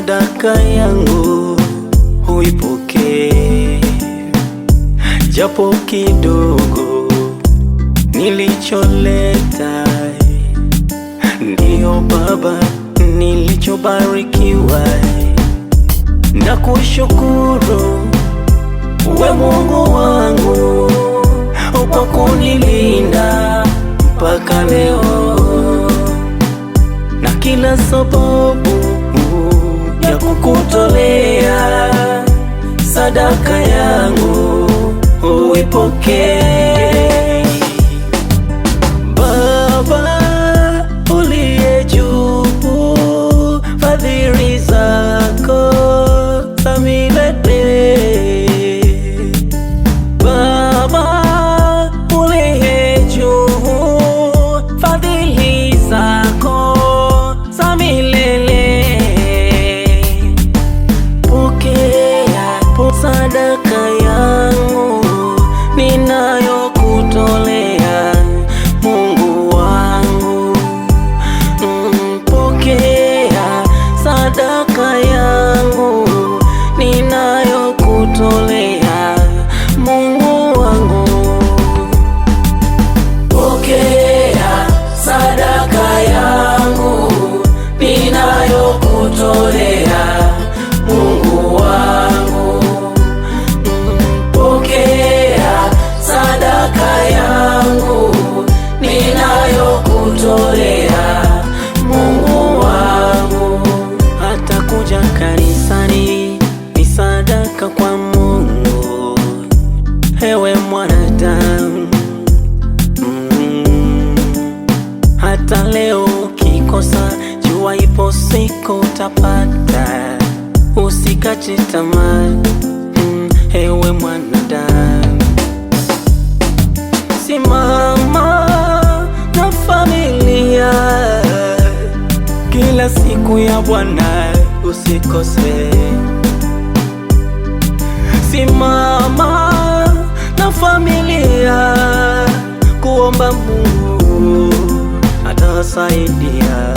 sadaka yangu uipokee, japo kidogo nilicholeta, ndiyo Baba nilichobarikiwa. Na kushukuru we Mungu wangu kwa kunilinda mpaka leo, na kila sababu ya kukutolea sadaka yangu uipokee. Baba uliye juu, fadhili zako za milele. Baba uliye juu, fadhili zako za milele. Pokea sadaka yangu ninayokutolea Mungu wangu. Pokea sadaka yangu ninayokutolea Mungu wangu. Pokea sadaka yangu ninayokutolea Mungu wangu. Pokea sadaka yangu ninayokutolea Mungu wangu. Hata kuja kanisani ni sadaka kwa Mungu. Ewe mwanadamu, hata leo ukikosa, jua ipo siku utapata. Usikate tamaa, ewe mwanadamu. Simama na familia kila siku ya Bwana usikose. Simama na familia kuomba Mungu atasaidia.